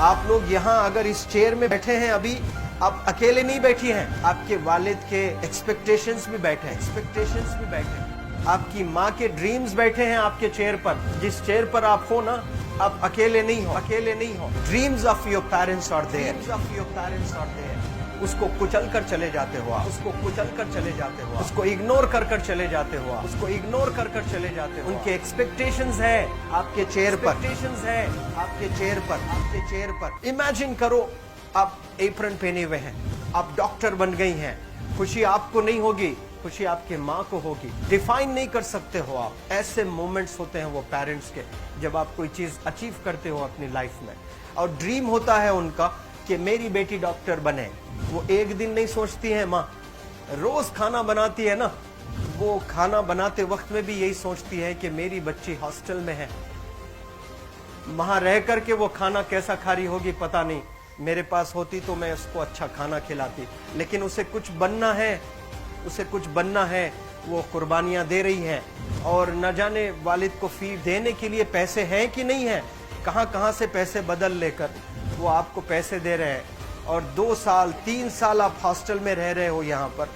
आप लोग यहाँ अगर इस चेयर में बैठे हैं अभी, आप अकेले नहीं बैठी हैं, आपके वालिद के एक्सपेक्टेशंस भी बैठे हैं, आपकी माँ के ड्रीम्स बैठे हैं आपके चेयर पर। जिस चेयर पर आप हो ना, आप अकेले नहीं हो। Dreams of your parents are there, उसको कुचल कर चले जाते हो आप, उसको इग्नोर कर चले जाते हो उनके एक्सपेक्टेशंस है आपके चेयर पर। इमेजिन करो आप एप्रन पहने हुए हैं, आप डॉक्टर बन गई हैं। खुशी आपको नहीं होगी, खुशी आपके माँ को होगी। डिफाइन नहीं कर सकते हो आप। ऐसे मोमेंट्स होते हैं वो पेरेंट्स के, जब आप कोई चीज अचीव करते हो अपनी लाइफ में, और ड्रीम होता है उनका कि मेरी बेटी डॉक्टर बने। वो एक दिन नहीं सोचती है माँ, रोज खाना बनाती है ना, वो खाना बनाते वक्त में भी यही सोचती है कि मेरी बच्ची हॉस्टल में है, वहां रह करके वो खाना कैसा खा रही होगी पता नहीं, मेरे पास होती तो मैं उसको अच्छा खाना खिलाती। लेकिन उसे कुछ बनना है, वो कुर्बानियां दे रही है, और न जाने वालिद को फी देने के लिए पैसे हैं कि नहीं है, कहां से पैसे बदल लेकर वो आपको पैसे दे रहे हैं। और 2 साल 3 साल आप हॉस्टल में रह रहे हो यहाँ पर।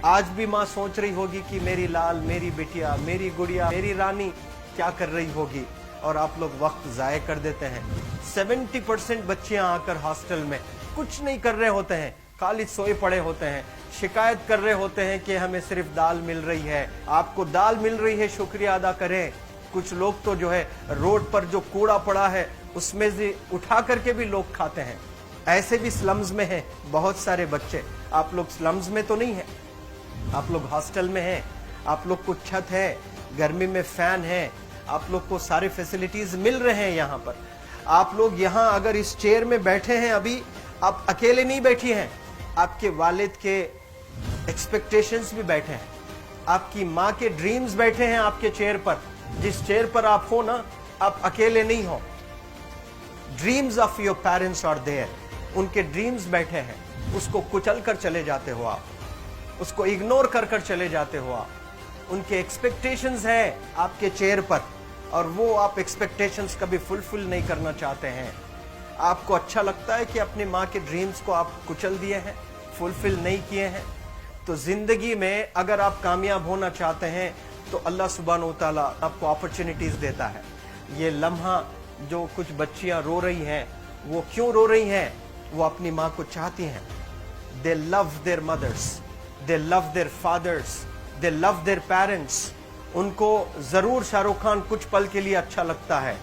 आज भी माँ सोच रही होगी कि मेरी लाल, मेरी बिटिया, मेरी गुड़िया, मेरी रानी क्या कर रही होगी, और आप लोग वक्त जाया कर देते हैं। 70% बच्चियां आकर हॉस्टल में कुछ नहीं कर रहे होते हैं, खाली सोए पड़े होते हैं, शिकायत कर रहे होते हैं कि हमें सिर्फ दाल मिल रही है। आपको दाल मिल रही है, शुक्रिया अदा करें। कुछ लोग तो जो है रोड पर जो कूड़ा पड़ा है उसमें से उठा करके भी लोग खाते हैं। ऐसे भी स्लम्स में हैं बहुत सारे बच्चे। आप लोग स्लम्स में तो नहीं है, आप लोग हॉस्टल में हैं, आप लोग को छत है, गर्मी में फैन है, आप लोग को सारे फैसिलिटीज मिल रहे हैं यहाँ पर। आप लोग यहाँ अगर इस चेयर में बैठे हैं अभी, आप अकेले नहीं बैठी हैं, आपके वालिद के एक्सपेक्टेशंस भी बैठे हैं, आपकी माँ के ड्रीम्स बैठे हैं आपके चेयर पर। जिस चेयर पर आप हो ना, आप अकेले नहीं हो। Dreams of your parents are there, उनके ड्रीम्स बैठे हैं, उसको कुचल कर चले जाते हो आप, उसको इग्नोर कर चले जाते हो आप। उनके एक्सपेक्टेशंस है आपके चेयर पर, और वो आप एक्सपेक्टेशंस कभी फुलफिल नहीं करना चाहते हैं। आपको अच्छा लगता है कि अपनी माँ के ड्रीम्स को आप कुचल दिए हैं, फुलफिल नहीं किए हैं। तो जिंदगी में अगर आप कामयाब होना चाहते हैं तो अल्लाह सुब्हानहू तआला आपको अपॉर्चुनिटीज देता है। ये लम्हा जो कुछ बच्चियां रो रही हैं, वो क्यों रो रही हैं? वो अपनी माँ को चाहती हैं। They love their mothers, they love their fathers, they love their parents. उनको जरूर शाहरुख खान कुछ पल के लिए अच्छा लगता है,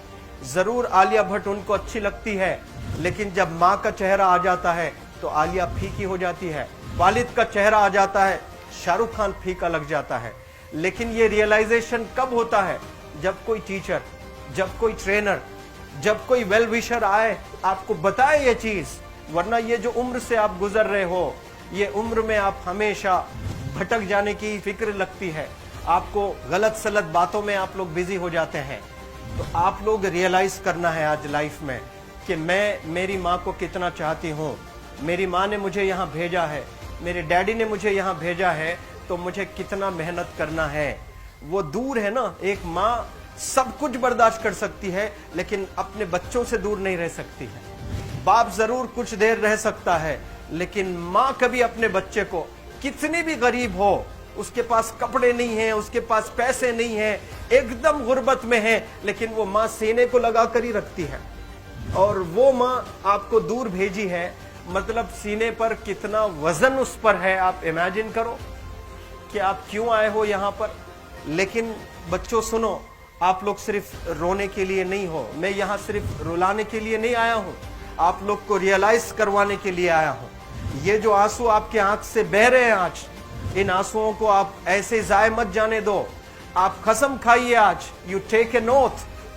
जरूर आलिया भट्ट उनको अच्छी लगती है, लेकिन जब माँ का चेहरा आ जाता है तो आलिया फीकी हो जाती है। वालिद का चेहरा आ जाता है, शाहरुख खान फीका लग जाता है। लेकिन ये रियलाइजेशन कब होता है? जब कोई टीचर, जब कोई ट्रेनर, जब कोई वेल विशर आए, आपको बताए ये चीज। वरना ये जो उम्र से आप गुजर रहे हो, ये उम्र में आप हमेशा भटक जाने की फिक्र लगती है, आपको गलत सलत बातों में आप लोग बिजी हो जाते हैं। तो आप लोग रियलाइज करना है आज लाइफ में कि मैं मेरी माँ को कितना चाहती हूँ। मेरी माँ ने मुझे यहाँ भेजा है, मेरे डैडी ने मुझे यहाँ भेजा है, तो मुझे कितना मेहनत करना है। वो दूर है ना, एक माँ सब कुछ बर्दाश्त कर सकती है, लेकिन अपने बच्चों से दूर नहीं रह सकती है। बाप जरूर कुछ देर रह सकता है, लेकिन माँ कभी अपने बच्चे को, कितनी भी गरीब हो, उसके पास कपड़े नहीं हैं, उसके पास पैसे नहीं हैं, एकदम गुर्बत में है, लेकिन वो माँ सीने को लगा कर ही रखती है। और वो माँ आपको दूर भेजी है, मतलब सीने पर कितना वजन उस पर है। आप इमेजिन करो कि आप क्यों आए हो यहाँ पर। लेकिन बच्चों सुनो, आप लोग सिर्फ रोने के लिए नहीं हो, मैं यहाँ सिर्फ रुलाने के लिए नहीं आया हूँ, आप लोग को रियलाइज करवाने के लिए आया हूँ। ये जो आंसू आपके आंख से बह रहे हैं आज, इन आंसुओं को आप ऐसे जाए मत जाने दो। आप कसम खाइए आज, you take a note,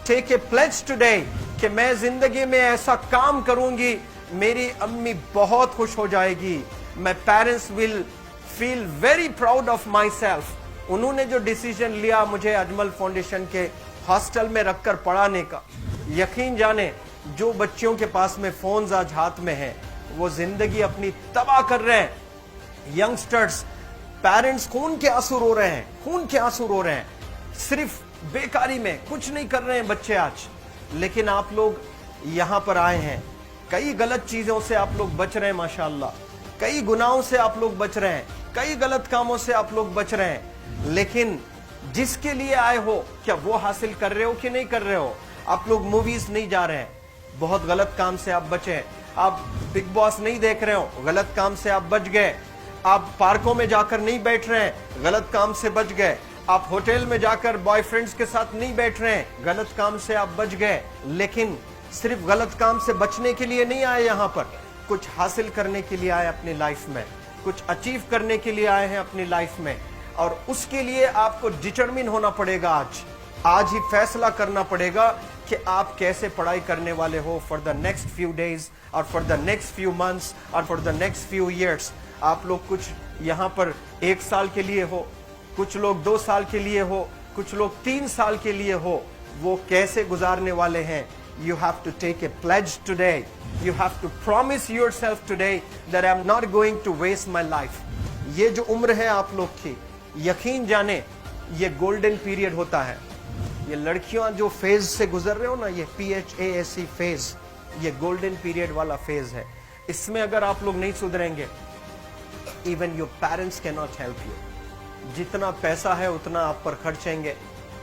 take a pledge today, कि मैं जिंदगी में ऐसा काम करूंगी, मेरी अम्मी बहुत खुश हो जाएगी। My parents will feel very proud of my self. उन्होंने जो डिसीजन लिया मुझे अजमल फाउंडेशन के हॉस्टल में रखकर पढ़ाने का, यकीन जाने जो बच्चियों के पास में फोन्स आज हाथ में हैं, वो जिंदगी अपनी तबाह कर रहे हैं। यंगस्टर्स, पेरेंट्स खून के आंसू रो रहे हैं, खून के आंसू रो रहे हैं, सिर्फ बेकारी में कुछ नहीं कर रहे हैं बच्चे आज। लेकिन आप लोग यहाँ पर आए हैं, कई गलत चीजों से आप लोग बच रहे हैं माशाल्लाह, कई गुनाहों से आप लोग बच रहे हैं, कई गलत कामों से आप लोग बच रहे हैं, लेकिन जिसके लिए आए हो क्या वो हासिल कर रहे हो कि नहीं कर रहे हो? आप लोग मूवीज नहीं जा रहे हैं, बहुत गलत काम से आप बचे हैं। आप बिग बॉस नहीं देख रहे हो, गलत काम से आप बच गए। आप पार्कों में जाकर नहीं बैठ रहे हैं, गलत काम से बच गए। आप होटल में जाकर बॉयफ्रेंड्स के साथ नहीं बैठ रहे हैं, गलत काम से आप बच गए। लेकिन सिर्फ गलत काम से बचने के लिए नहीं आए, यहाँ पर कुछ हासिल करने के लिए आए अपनी लाइफ में, कुछ अचीव करने के लिए आए हैं अपनी लाइफ में। और उसके लिए आपको डिटरमिन होना पड़ेगा। आज ही फैसला करना पड़ेगा कि आप कैसे पढ़ाई करने वाले हो for the next few days और for the next few months और for the next few years. आप लोग कुछ यहाँ पर 1 साल के लिए हो, कुछ लोग 2 साल के लिए हो, कुछ लोग 3 साल के लिए हो, वो कैसे गुजारने वाले हैं? You have to take a pledge today. You have to promise yourself today that I'm not going to waste my life. ये जो उम्र है आप लोग की, यकीन जाने ये गोल्डन पीरियड होता है। ये लड़कियां जो फेज से गुजर रहे हो ना, ये PHASE फेज, ये गोल्डन पीरियड वाला फेज है। इसमें अगर आप लोग नहीं सुधरेंगे, even your parents can not help you. जितना पैसा है उतना आप पर खर्चेंगे,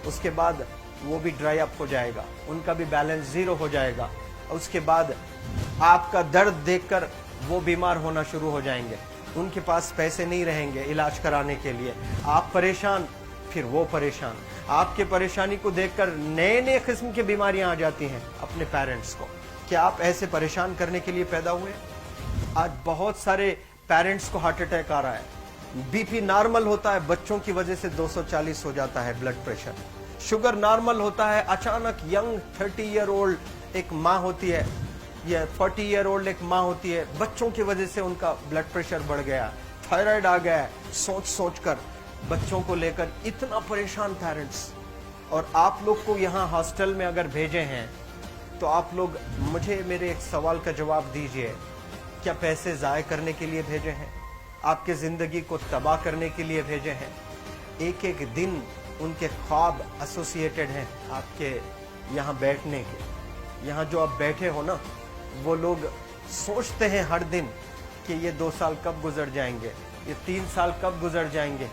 उसके बाद वो भी ड्राई अप हो जाएगा, उनका भी बैलेंस जीरो हो जाएगा। उसके बाद आपका दर्द देखकर वो बीमार होना शुरू हो जाएंगे, उनके पास पैसे नहीं रहेंगे इलाज कराने के लिए। आप परेशान, फिर वो परेशान। आपके परेशानी को देखकर नए नए किस्म की बीमारियां आ जाती हैं अपने पेरेंट्स को। क्या आप ऐसे परेशान करने के लिए पैदा हुए? आज बहुत सारे पेरेंट्स को हार्ट अटैक आ रहा है, बीपी नॉर्मल होता है, बच्चों की वजह से 240 हो जाता है ब्लड प्रेशर। शुगर नॉर्मल होता है, अचानक यंग 30 ईयर ओल्ड एक माँ होती है या 40 ईयर ओल्ड एक माँ होती है, बच्चों की वजह से उनका ब्लड प्रेशर बढ़ गया, थायराइड आ गया। सोच सोच कर बच्चों को लेकर इतना परेशान पेरेंट्स। और आप लोग को यहाँ हॉस्टल में अगर भेजे हैं तो आप लोग मुझे मेरे एक सवाल का जवाब दीजिए, क्या पैसे ज़ाय करने के लिए भेजे हैं? आपके ज़िंदगी को तबाह करने के लिए भेजे हैं? एक एक दिन उनके ख्वाब एसोसिएटेड हैं आपके यहाँ बैठने के। यहाँ जो आप बैठे हो ना, वो लोग सोचते हैं हर दिन कि ये 2 साल कब गुजर जाएंगे, ये 3 साल कब गुजर जाएंगे।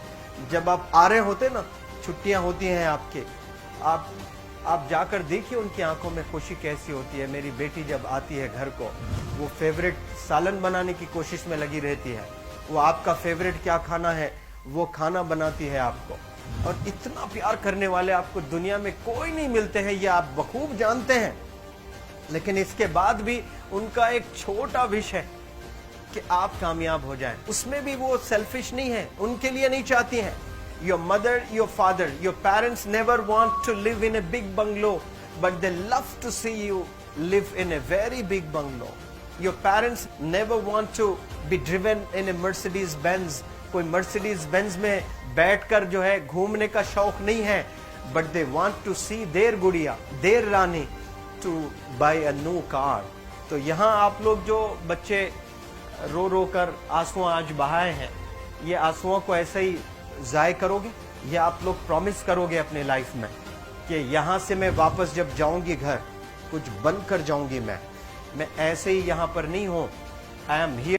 जब आप आ रहे होते ना, छुट्टियाँ होती हैं आपके, आप जाकर देखिए उनकी आंखों में खुशी कैसी होती है। मेरी बेटी जब आती है घर को, वो फेवरेट सालन बनाने की कोशिश में लगी रहती है। वो आपका फेवरेट क्या खाना है वो खाना बनाती है आपको। और इतना प्यार करने वाले आपको दुनिया में कोई नहीं मिलते हैं, ये आप बखूब जानते हैं। लेकिन इसके बाद भी उनका एक छोटा विश है कि आप कामयाब हो जाएं। उसमें भी वो सेल्फिश नहीं है, उनके लिए नहीं चाहती हैं। Your mother, your father, your parents never want to live in a big bungalow, but they love to see you live in a very big bungalow. Your parents never want to be driven in a Mercedes Benz. कोई Mercedes Benz में बैठकर जो है घूमने का शौक नहीं है, but they want to see their गुड़िया, their Rani to buy a new car. तो यहाँ आप लोग जो बच्चे रो रो कर आंसू आज बहाए हैं, ये आंसुओं को ऐसे ही ज़ाय करोगे? ये आप लोग प्रॉमिस करोगे अपने लाइफ में कि यहाँ से मैं वापस जब जाऊंगी घर, कुछ बन कर जाऊंगी। मैं ऐसे ही यहाँ पर नहीं हूँ। I am here.